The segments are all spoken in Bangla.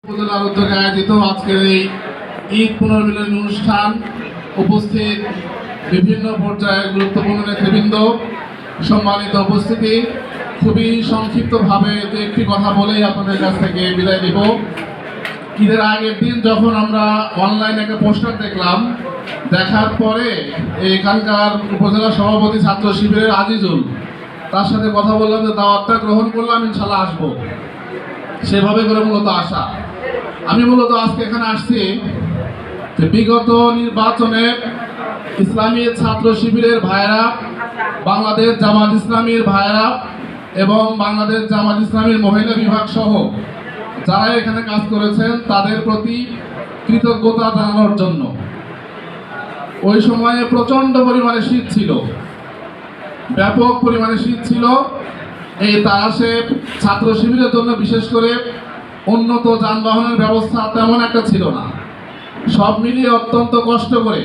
উপজেলার উদ্যোগে আয়োজিত আজকের এই ঈদ পুনর্মিলনী অনুষ্ঠান উপস্থিত বিভিন্ন পর্যায়ের গুরুত্বপূর্ণ নেতৃবৃন্দ, সম্মানিত উপস্থিতি, খুবই সংক্ষিপ্তভাবে দু একটি কথা বলেই আপনাদের কাছ থেকে বিদায় দিব। ঈদের আগের দিন যখন আমরা অনলাইনে একটা পোস্টার দেখলাম, দেখার পরে এখানকার উপজেলা সভাপতি ছাত্র শিবিরের আজিজুল, তার সাথে কথা বললাম যে দাওয়াতটা গ্রহণ করলাম, ইনশাল্লাহ আসবো। সেভাবে করে মূলত আসা। আমি মূলত আজকে এখানে আসছি যে বিগত নির্বাচনে ইসলামী ছাত্র শিবিরের ভাইয়েরা, বাংলাদেশ জামাত ইসলামীর ভাইয়েরা এবং বাংলাদেশ জামাত ইসলামীর মহিলা বিভাগ সহ যারা এখানে কাজ করেছেন তাদের প্রতি কৃতজ্ঞতা জানানোর জন্য। ওই সময়ে প্রচণ্ড পরিমাণে শীত ছিল, ব্যাপক পরিমাণে শীত ছিল। এই তারাশে ছাত্র শিবিরের জন্য বিশেষ করে উন্নত যানবাহনের ব্যবস্থা তেমন একটা ছিল না। সব মিলিয়ে অত্যন্ত কষ্ট করে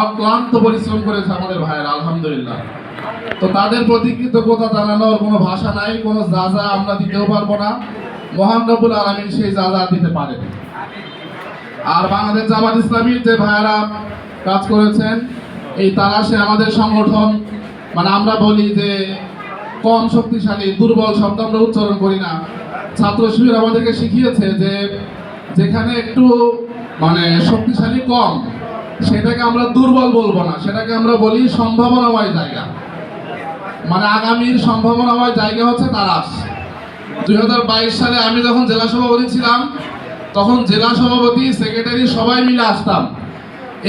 অক্লান্ত পরিশ্রম করেছে আমাদের ভাইয়েরা, আলহামদুলিল্লাহ। তো তাদের প্রতি কৃতজ্ঞতা জানানোর কোনো ভাষা নাই, কোনো যা আমরা দিতেও পারবো না। মহান রব্বুল আলামিন সেই যা দিতে পারেন। আর বাংলাদেশ জামাত ইসলামীর যে ভাইয়েরা কাজ করেছেন, এই তারাশে আমাদের সংগঠন, মানে আমরা বলি যে কম শক্তিশালী, দুর্বল শব্দ আমরা উচ্চারণ করি না। ছাত্র শিবির আমাদেরকে শিখিয়েছে যে যেখানে একটু মানে শক্তিশালী কম, সেটাকে আমরা দুর্বল বলবো না, সেটাকে আমরা বলি সম্ভাবনাময় জায়গা। মানে আগামীর সম্ভাবনাময় জায়গা হচ্ছে তারাশ। 2022 সালে আমি যখন জেলা সভাপতি ছিলাম, তখন জেলা সভাপতি, সেক্রেটারি সবাই মিলে আসতাম,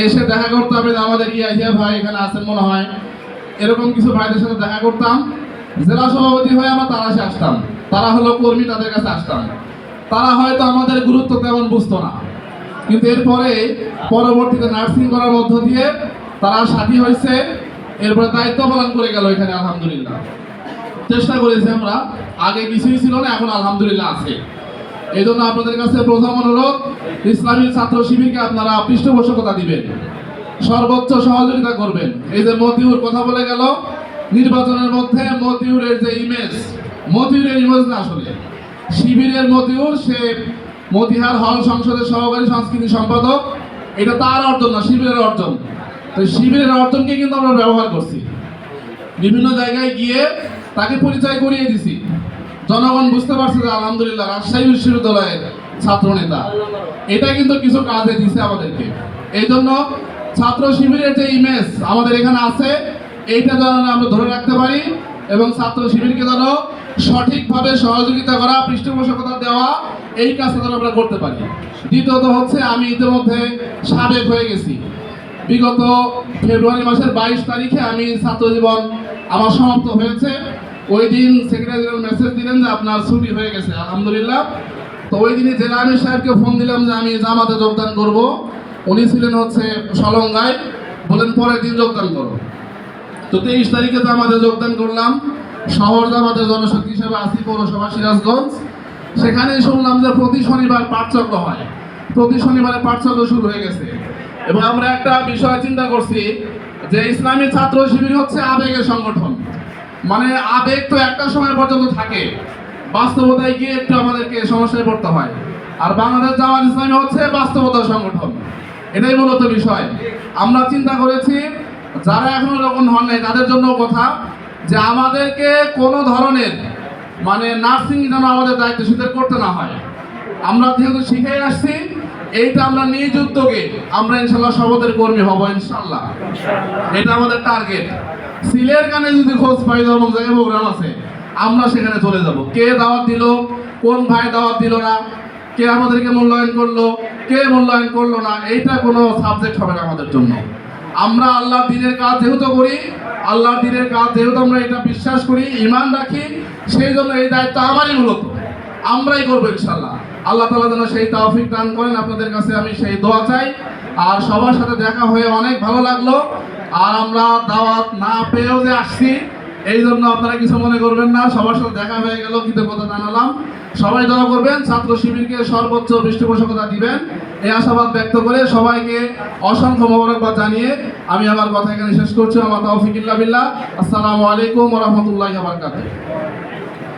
এসে দেখা করতাম। আমাদের ইয়া ভাই এখানে আছেন মনে হয়, এরকম কিছু ভাইদের সাথে দেখা করতাম। জেলা সভাপতি হয়ে আমরা তারাশে আসতাম, তারা হলো কর্মী, তাদের কাছে আসতাম। তারা হয়তো আমাদের গুরুত্ব তেমন বুঝতো না, কিন্তু এরপরে পরবর্তীতে নার্সিং করার মধ্য দিয়ে তারা সাথী হয়েছে, এরপরে দায়িত্ব পালন করে গেল এখানে, আলহামদুলিল্লাহ। চেষ্টা করেছি আমরা, আগে কিছুই ছিল না, এখন আলহামদুলিল্লাহ আছে। এই জন্য আপনাদের কাছে প্রথম অনুরোধ, ইসলামী ছাত্র শিবিরকে আপনারা পৃষ্ঠপোষকতা দিবেন, সর্বোচ্চ সহযোগিতা করবেন। এই যে মতিউর কথা বলে গেল, নির্বাচনের মধ্যে মতিউরের যে ইমেজ, মতিউরের ইমেজ না, আসলে শিবিরের মতিউর, সে মতিহার হল সংসদের সহকারী সংস্কৃতি সম্পাদক, এটা তার অর্জন না, শিবিরের অর্জন। তো শিবিরের অর্জনকে কিন্তু আমরা ব্যবহার করছি, বিভিন্ন জায়গায় গিয়ে তাকে পরিচয় করিয়ে দিছি। জনগণ বুঝতে পারছে যে আলহামদুলিল্লাহ রাজশাহী বিশ্ববিদ্যালয়ের ছাত্র নেতা। এটা কিন্তু কিছু কাজে দিছে আমাদেরকে। এই জন্য ছাত্র শিবিরের যে ইমেজ আমাদের এখানে আছে, এইটা যেন আমরা ধরে রাখতে পারি এবং ছাত্র শিবিরকে যেন সঠিকভাবে সহযোগিতা করা, পৃষ্ঠপোষকতা দেওয়া, এই কাজটা যেন আমরা করতে পারি। দ্বিতীয়ত হচ্ছে, আমি ইতিমধ্যে সাবেক হয়ে গেছি। বিগত ফেব্রুয়ারি মাসের 22 তারিখে আমি ছাত্র জীবন আমার সমাপ্ত হয়েছে। ওই দিন সেক্রেটারি জেনারেল মেসেজ দিলেন যে আপনার ছুটি হয়ে গেছে, আলহামদুলিল্লাহ। তো ওই দিনই জেলা আমির সাহেবকে ফোন দিলাম যে আমি জামাতে যোগদান করব। উনি ছিলেন হচ্ছে সলঙ্গায়, বলেন পরের দিন যোগদান করো। তো 23 তারিখে জামাতে যোগদান করলাম। শহর জামাতের জনশক্তি হিসেবে আসি পৌরসভা সিরাজগঞ্জ। সেখানেই শুনলাম যে প্রতি শনিবার পাঠচক্র হয়, প্রতি শনিবারে পাঠচক্র শুরু হয়ে গেছে। এবং আমরা একটা বিষয় চিন্তা করছি যে ইসলামী ছাত্র শিবির হচ্ছে আবেগের সংগঠন। মানে আবেগ তো একটা সময় পর্যন্ত থাকে, বাস্তবতায় গিয়ে একটু আমাদেরকে সমস্যায় পড়তে হয়। আর বাংলাদেশ জামাত ইসলামী হচ্ছে বাস্তবতার সংগঠন, এটাই মূলত বিষয়। আমরা চিন্তা করেছি যারা এখনো এরকম হন নাই তাদের জন্য কথা, যে আমাদেরকে কোনো ধরনের মানে নার্সিং যেন আমাদের দায়িত্বশীলদের করতে না হয়। আমরা যেহেতু শিখে আসছি, এইটা আমরা নিজ উদ্যোগে আমরা ইনশাল্লাহ শপথের কর্মী হব, ইনশাল্লাহ। এটা আমাদের টার্গেট। সিলের গানে যদি খোঁজ পাই যেমন জায়গায় প্রোগ্রাম আছে, আমরা সেখানে চলে যাব। কে দাওয়াত দিল, কোন ভাই দাওয়াত দিল না, কে আমাদেরকে মূল্যায়ন করলো, কে মূল্যায়ন করলো না, এইটা কোনো সাবজেক্ট হবে না আমাদের জন্য। আমরা আল্লাহর দ্বীনের কাজ যেহেতু করি, আল্লাহর দ্বীনের কাজ যেহেতু আমরা এটা বিশ্বাস করি, ঈমান রাখি, সেই জন্য এই দায়িত্ব আমারই, মূলত আমরাই করবো ইনশাল্লাহ। আল্লাহ তাআলা যেন সেই তৌফিক দান করেন। আপনাদের কাছে আমি সেই দোয়া চাই। আর সবার সাথে দেখা হয়ে অনেক ভালো লাগলো। আর আমরা দাওয়াত না পেয়েও যে আসছি, এই জন্য আপনারা কিছু মনে করবেন না, সবার সাথে দেখা হয়ে গেল, কৃতজ্ঞতা জানালাম। সবাই দোয়া করবেন, ছাত্র শিবিরকে সর্বোচ্চ পৃষ্ঠপোষকতা দিবেন, এই আশাবাদ ব্যক্ত করে সবাইকে অসংখ্য মোবারকবাদ জানিয়ে আমি আমার কথা এখানে শেষ করছি। আমার তৌফিক ইল্লা বিল্লাহ। আসসালামু আলাইকুম ওয়া রাহমাতুল্লাহি ওয়া বারাকাতুহু।